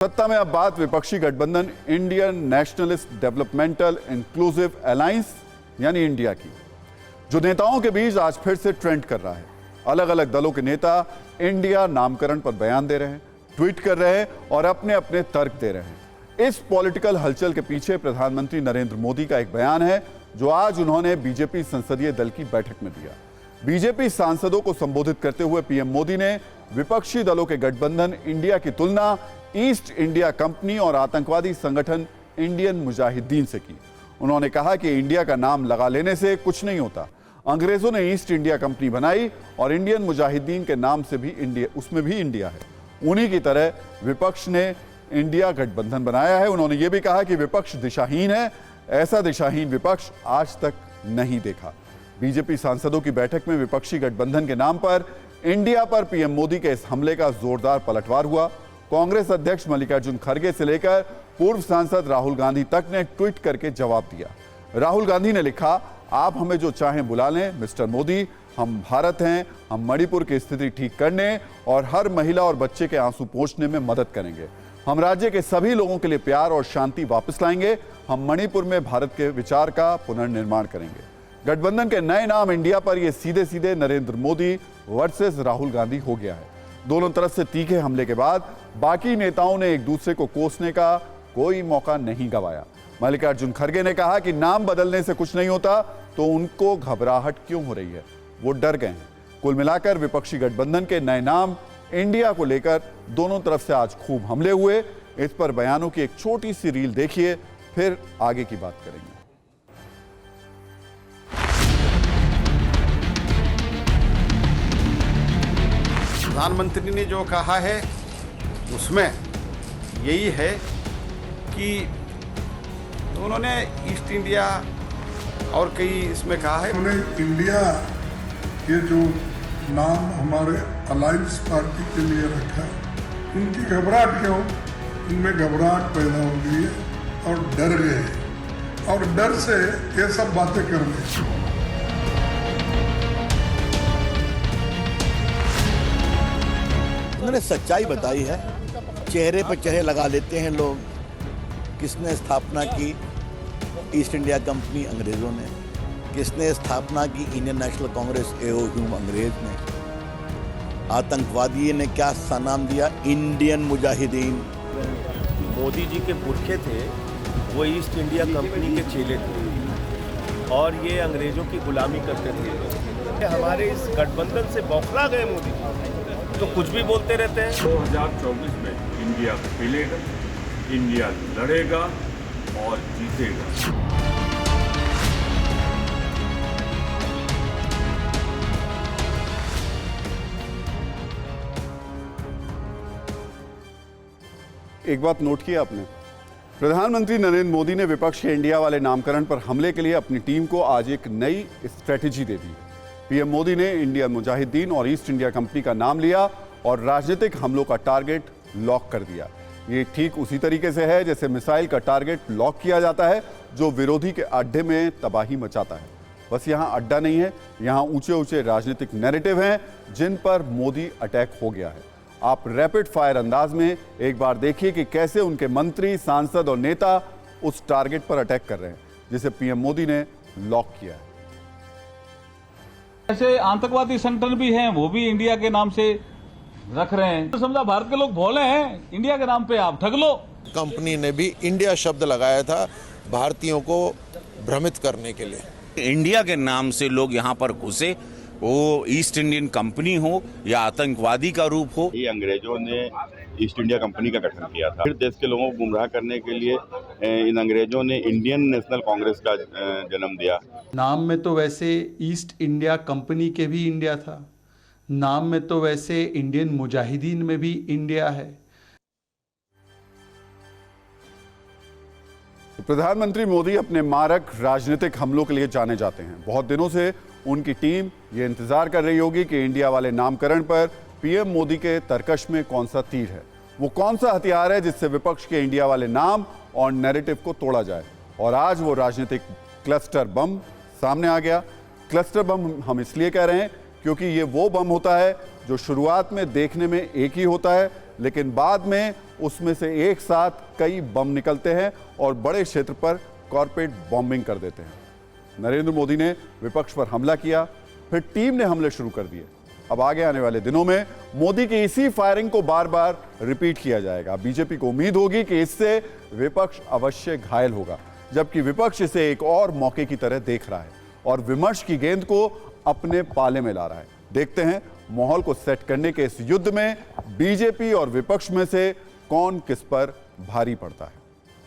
सत्ता में अब बात विपक्षी गठबंधन Indian nationalist developmental inclusive alliance यानी इंडिया की, जो नेताओं के बीच आज फिर से ट्रेंड कर रहा है। अलग अलग दलों के नेता इंडिया नामकरण पर बयान दे रहे हैं, ट्वीट कर रहे हैं और अपने अपने तर्क दे रहे हैं। इस पॉलिटिकल हलचल के पीछे प्रधानमंत्री नरेंद्र मोदी का एक बयान है जो आज उन्होंने बीजेपी संसदीय दल की बैठक में दिया। बीजेपी सांसदों को संबोधित करते हुए पीएम मोदी ने विपक्षी दलों के गठबंधन इंडिया की तुलना ईस्ट इंडिया कंपनी और आतंकवादी संगठन इंडियन मुजाहिदीन से की। उन्होंने कहा कि इंडिया का नाम लगा लेने से कुछ नहीं होता। अंग्रेजों ने ईस्ट इंडिया कंपनी बनाई और इंडियन मुजाहिदीन के नाम से भी उसमें भी इंडिया है। उन्हीं की तरह विपक्ष ने इंडिया गठबंधन बनाया है। उन्होंने यह भी कहा कि विपक्ष दिशाहीन है, ऐसा दिशाहीन विपक्ष आज तक नहीं देखा। बीजेपी सांसदों की बैठक में विपक्षी गठबंधन के नाम पर इंडिया पर पीएम मोदी के इस हमले का जोरदार पलटवार हुआ। कांग्रेस अध्यक्ष मल्लिकार्जुन खड़गे से लेकर पूर्व सांसद राहुल गांधी तक ने ट्वीट करके जवाब दिया। राहुल गांधी ने लिखा, आप हमें जो चाहें बुला लें मिस्टर मोदी, हम भारत हैं, हम मणिपुर की स्थिति ठीक करने और हर महिला और बच्चे के आंसू पोंछने में मदद करेंगे। हम राज्य के सभी लोगों के लिए प्यार और शांति वापस लाएंगे। हम मणिपुर में भारत के विचार का पुनर्निर्माण करेंगे। गठबंधन के नए नाम इंडिया पर यह सीधे सीधे नरेंद्र मोदी वर्सेस राहुल गांधी हो गया है। दोनों तरफ से तीखे हमले के बाद बाकी नेताओं ने एक दूसरे को कोसने का कोई मौका नहीं गंवाया। मल्लिकार्जुन खड़गे ने कहा कि नाम बदलने से कुछ नहीं होता, तो उनको घबराहट क्यों हो रही है, वो डर गए हैं। कुल मिलाकर विपक्षी गठबंधन के नए नाम इंडिया को लेकर दोनों तरफ से आज खूब हमले हुए। इस पर बयानों की एक छोटी सी रील देखिए, फिर आगे की बात करेंगे। प्रधानमंत्री ने जो कहा है उसमें यही है कि उन्होंने ईस्ट इंडिया और कई इसमें कहा है। उन्होंने इंडिया ये जो नाम हमारे अलायंस पार्टी के लिए रखा, उनकी घबराहट क्यों? उनमें घबराहट पैदा हो गई है और डर गए और डर से ये सब बातें कर रहे। उन्होंने सच्चाई बताई है। चेहरे पर चेहरे लगा लेते हैं लोग। किसने स्थापना की ईस्ट इंडिया कंपनी? अंग्रेजों ने। किसने स्थापना की इंडियन नेशनल कांग्रेस? एओह्यूम अंग्रेज ने। आतंकवादी ने क्या सा नाम दिया? इंडियन मुजाहिदीन। मोदी जी के पुरखे थे वो ईस्ट इंडिया कंपनी के चेले थे और ये अंग्रेजों की गुलामी करते थे। हमारे इस गठबंधन से बौखला गए मोदी तो कुछ भी बोलते रहते हैं। 2024 में इंडिया खेलेगा, इंडिया लड़ेगा और जीतेगा। एक बात नोट की आपने, प्रधानमंत्री नरेंद्र मोदी ने विपक्ष के इंडिया वाले नामकरण पर हमले के लिए अपनी टीम को आज एक नई स्ट्रेटेजी दे दी। पीएम मोदी ने इंडियन मुजाहिदीन और ईस्ट इंडिया कंपनी का नाम लिया और राजनीतिक हमलों का टारगेट लॉक कर दिया। ये ठीक उसी तरीके से है जैसे मिसाइल का टारगेट लॉक किया जाता है जो विरोधी के अड्डे में तबाही मचाता है। बस यहाँ अड्डा नहीं है, यहाँ ऊंचे ऊंचे राजनीतिक नैरेटिव हैं जिन पर मोदी अटैक हो गया है। आप रैपिड फायर अंदाज में एक बार देखिए कि कैसे उनके मंत्री, सांसद और नेता उस टारगेट पर अटैक कर रहे हैं जिसे पीएम मोदी ने लॉक किया है। ऐसे आतंकवादी संगठन भी हैं, वो भी इंडिया के नाम से रख रहे हैं। तो समझा भारत के लोग भोले हैं, इंडिया के नाम पे आप ठग लो। कंपनी ने भी इंडिया शब्द लगाया था भारतीयों को भ्रमित करने के लिए। इंडिया के नाम से लोग यहाँ पर घुसे, वो ईस्ट इंडियन कंपनी हो या आतंकवादी का रूप हो। ये अंग्रेजों ने ईस्ट इंडिया कंपनी का गठन किया था। फिर देश के लोगों को गुमराह करने के लिए इन अंग्रेजों ने इंडियन नेशनल कांग्रेस का जन्म दिया। नाम में तो वैसे ईस्ट इंडिया कंपनी के भी इंडिया था, नाम में तो वैसे इंडियन मुजाहिदीन में भी इंडिया है। प्रधानमंत्री मोदी अपने मारक राजनीतिक हमलों के लिए जाने जाते हैं। बहुत दिनों से उनकी टीम ये इंतजार कर रही होगी कि इंडिया वाले नामकरण पर पीएम मोदी के तरकश में कौन सा तीर है, वो कौन सा हथियार है जिससे विपक्ष के इंडिया वाले नाम और नैरेटिव को तोड़ा जाए। और आज वो राजनीतिक क्लस्टर बम सामने आ गया। क्लस्टर बम हम इसलिए कह रहे हैं क्योंकि ये वो बम होता है जो शुरुआत में देखने में एक ही होता है, लेकिन बाद में उसमें से एक साथ कई बम निकलते हैं और बड़े क्षेत्र पर कॉर्पोरेट बॉम्बिंग कर देते हैं। नरेंद्र मोदी ने विपक्ष पर हमला किया, फिर टीम ने हमले शुरू कर दिए। अब आगे आने वाले दिनों में मोदी की इसी फायरिंग को बार बार रिपीट किया जाएगा। बीजेपी को उम्मीद होगी कि इससे विपक्ष अवश्य घायल होगा, जबकि विपक्ष इसे एक और मौके की तरह देख रहा है और विमर्श की गेंद को अपने पाले में ला रहा है। देखते हैं माहौल को सेट करने के इस युद्ध में बीजेपी और विपक्ष में से कौन किस पर भारी पड़ता है।